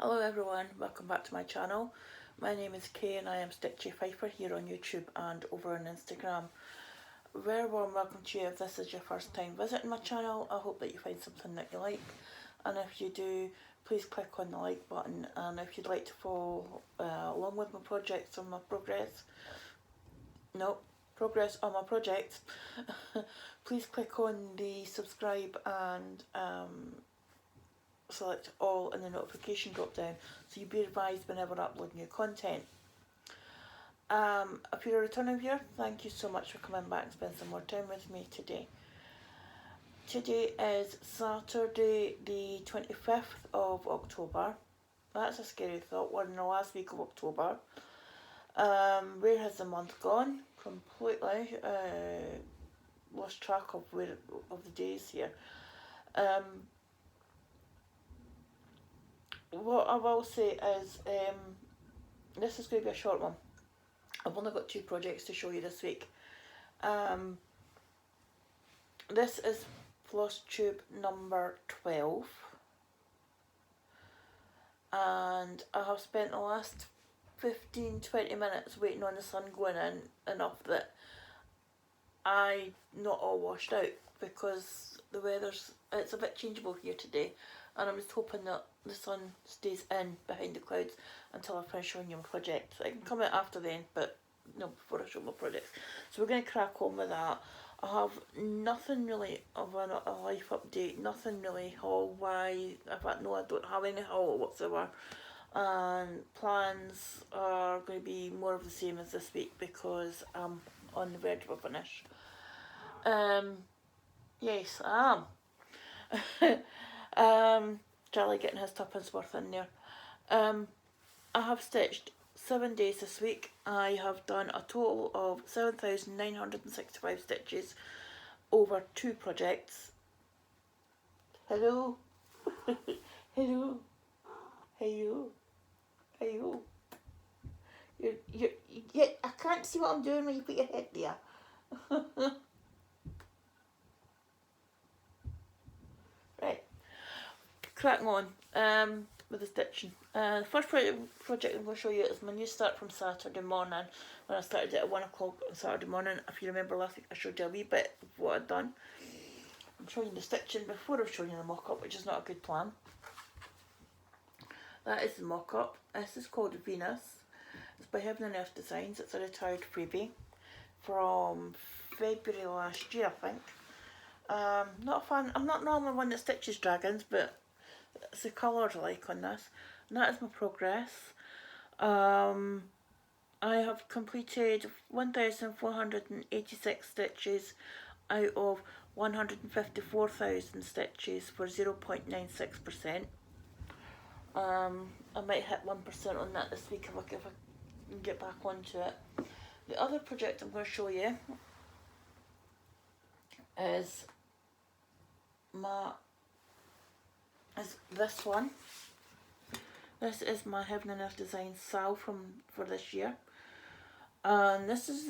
Hello everyone, welcome back to my channel. My name is Kay and I am Stitchy Fifer here on YouTube and over on Instagram. Very warm welcome to you if this is your first time visiting my channel. I hope that you find something that you like, and if you do, please click on the like button, and if you'd like to follow along with my projects on my progress on my projects, please click on the subscribe and select all in the notification drop down so you'll be advised whenever I upload new content. If you're a returning viewer, thank you so much for coming back and spending some more time with me today. Today is Saturday the 25th of October. That's a scary thought, we're in the last week of October. Where has the month gone? Completely lost track of the days here. What I will say is, this is going to be a short one. I've only got 2 projects to show you this week. This is Flosstube number 12. And I have spent the last 15-20 minutes waiting on the sun going in enough that I'm not all washed out, because the weather's, it's a bit changeable here today, and I'm just hoping that the sun stays in behind the clouds until I finish showing you my project. I can come out after then, but no, before I show my projects. So we're going to crack on with that. I have nothing really of a life update, nothing really haul-wise. In fact, no, I don't have any haul whatsoever. And plans are going to be more of the same as this week because I'm on the verge of a finish. Yes, I am. Charlie getting his tuppence worth in there. I have stitched 7 days this week. I have done a total of 7,965 stitches over 2 projects. Hello. Hello. Hello. Hello. Yeah, I can't see what I'm doing when you put your head there. Right, cracking on with the stitching. The first project I'm going to show you is my new start from Saturday morning, when I started it at 1 o'clock on Saturday morning. If you remember last week I showed you a wee bit of what I'd done. I'm showing you the stitching before I'm showing you the mock-up, which is not a good plan. That is the mock-up. This is called Venus. It's by Heaven and Earth Designs. It's a retired freebie from February last year, I think. Not a fan. I'm not normally one that stitches dragons, but it's the colours I like on this. And that is my progress. I have completed 1,486 stitches out of 154,000 stitches for 0.96%. I might hit 1% on that this week if I can get back onto it. The other project I'm going to show you is this one. This is my Heaven and Earth Designs SAL for this year, and this is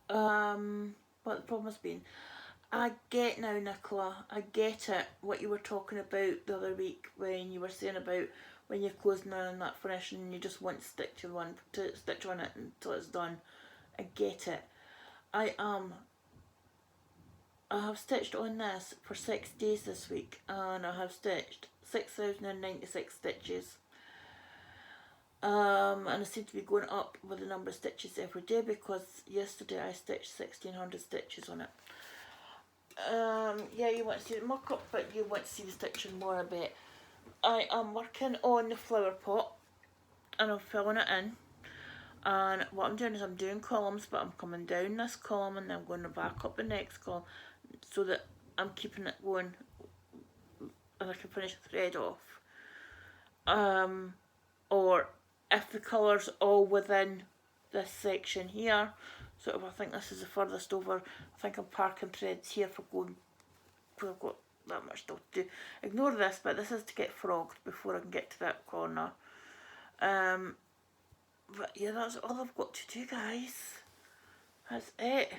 what the problem has been. I get now, Nicola, I get it, what you were talking about the other week when you were saying about when you're closing in on that finish and you just want to stitch on it until it's done. I get it. I have stitched on this for 6 days this week, and I have stitched 6,096 stitches. And I seem to be going up with the number of stitches every day, because yesterday I stitched 1,600 stitches on it. Yeah, you want to see the mock-up, but you want to see the stitching more a bit. I am working on the flower pot, and I'm filling it in. And what I'm doing is I'm doing columns, but I'm coming down this column and then I'm going to back up the next column, so that I'm keeping it going and I can finish the thread off. Or if the colour's all within this section here, sort of, I think this is the furthest over, I think I'm parking threads here for going, because I've got that much stuff to do. Ignore this, but this is to get frogged before I can get to that corner. But yeah, that's all I've got to do, guys. That's it.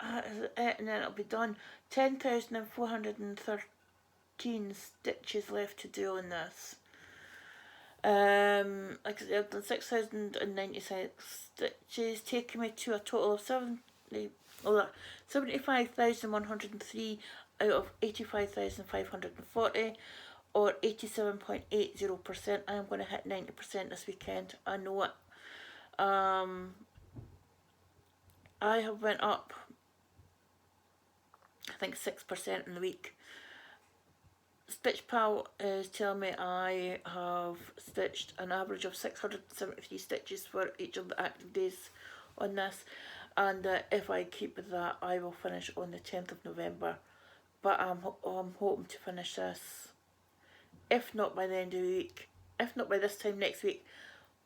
That is it, and then it'll be done. 10,430 14 stitches left to do on this. Like I said, I've done 6,096 stitches, taking me to a total of 75,103 out of 85,540, or 87.80%. I am going to hit 90% this weekend. I know it. I have went up, I think, 6% in the week. Stitch Pal is telling me I have stitched an average of 673 stitches for each of the active days on this, and if I keep with that, I will finish on the 10th of November. But I'm hoping to finish this, if not by the end of the week, if not by this time next week,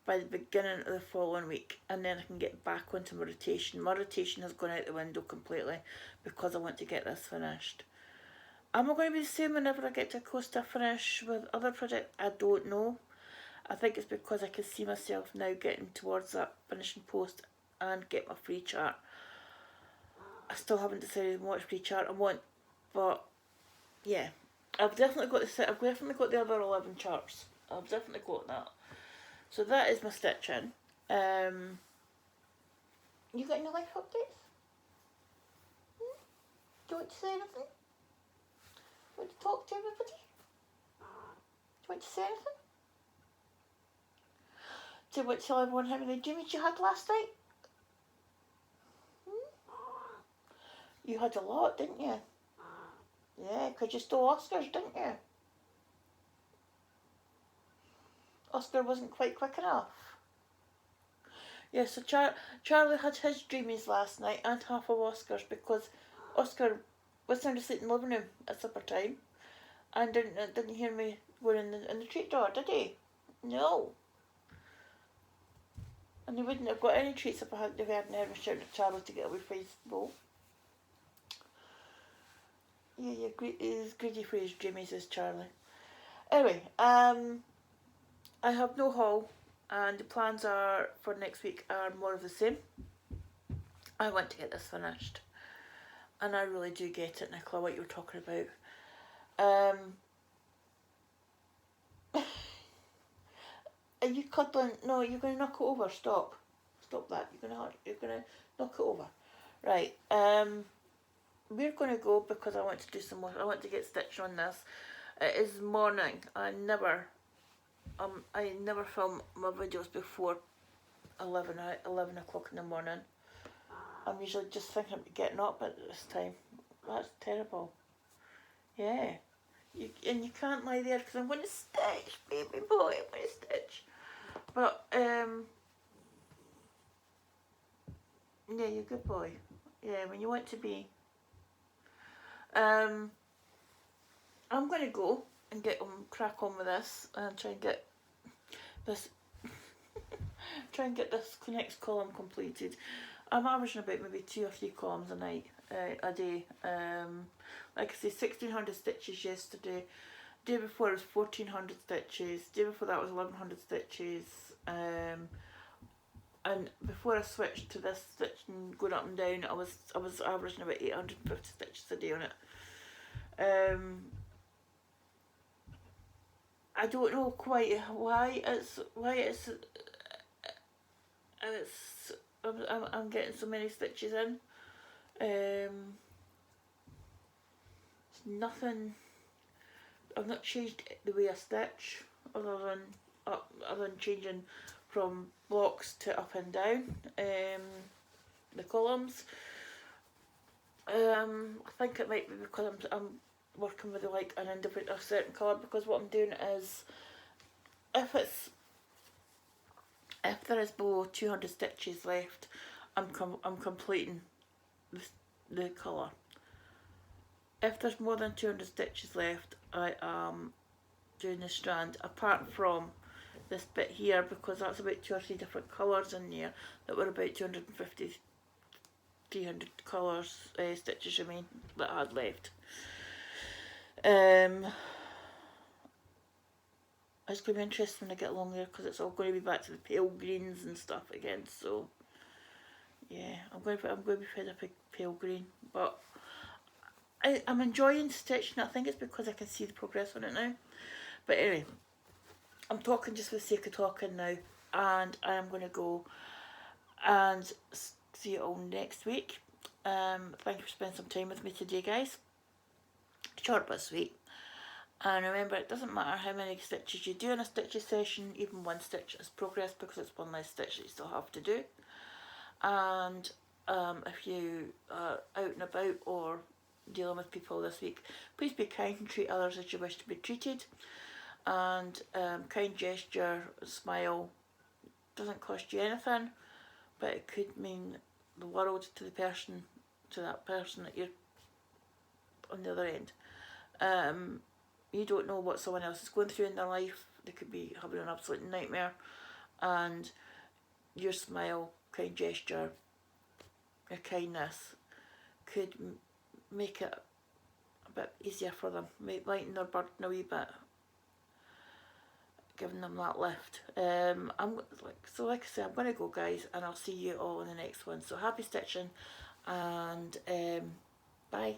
by the beginning of the following week, and then I can get back onto my rotation. My rotation has gone out the window completely because I want to get this finished. Am I going to be the same whenever I get to close to a finish with other projects? I don't know. I think it's because I can see myself now getting towards that finishing post and get my free chart. I still haven't decided what free chart I want, but yeah, I've definitely got the other 11 charts. I've definitely got that. So that is my stitching. You got any life updates? Do you want to say anything? Do you want to talk to everybody? Do you want to say anything? Do you want to tell everyone how many dreams you had last night? You had a lot, didn't you? Yeah, because you stole Oscar's, didn't you? Oscar wasn't quite quick enough. Yeah, so Charlie had his dreamies last night and half of Oscar's, because Oscar was sound asleep in the living room at supper time and didn't hear me going in the treat drawer, did he? No. And he wouldn't have got any treats if I hadn't heard me shouting at Charlie to get away from his bowl. Yeah, he's greedy for his dreamies, is Charlie. Anyway, I have no haul, and the plans are for next week are more of the same. I want to get this finished, and I really do get it, Nicola, what you were talking about. Are you cuddling? No, you're going to knock it over. Stop that. You're going to knock it over. Right. We're going to go because I want to do some more. I want to get stitched on this. It is morning. I never film my videos before 11 o'clock in the morning. I'm usually just thinking of getting up at this time. That's terrible. Yeah. And you can't lie there because I'm going to stitch, baby boy. I'm going to stitch. But, yeah, you're a good boy. Yeah, when you want to be. I'm going to go and crack on with this and try and get this next column completed. I'm averaging about maybe 2 or 3 columns a day. Like I say, 1,600 stitches yesterday. Day before it was 1,400 stitches. Day before that was 1,100 stitches. And before I switched to this stitching going up and down, I was averaging about 850 stitches a day on it. I don't know quite why I'm getting so many stitches in. It's nothing. I've not changed the way I stitch, other than changing from blocks to up and down the columns. I think it might be because I'm working with like a certain colour, because what I'm doing is if there is below 200 stitches left, I'm completing the colour. If there's more than 200 stitches left, I am doing the strand, apart from this bit here, because that's about 2 or 3 different colours in there that were about 250, 300 colours, stitches I mean, that I had left. It's going to be interesting when I get along there, because it's all going to be back to the pale greens and stuff again. So yeah, I'm going to be fed up with pale green, but I'm enjoying stitching. I think it's because I can see the progress on it now. But anyway, I'm talking just for the sake of talking now, and I am going to go and see you all next week. Thank you for spending some time with me today, guys. Short but sweet. And remember, it doesn't matter how many stitches you do in a stitching session, even one stitch is progress because it's one less stitch that you still have to do. And if you are out and about or dealing with people this week, please be kind and treat others as you wish to be treated. And kind gesture, smile, doesn't cost you anything, but it could mean the world to that person that you're on the other end. You don't know what someone else is going through in their life. They could be having an absolute nightmare, and your smile, kind gesture, your kindness could make it a bit easier for them, lighten their burden a wee bit, giving them that lift. Like I said, I'm going to go, guys, and I'll see you all in the next one. So happy stitching, and bye.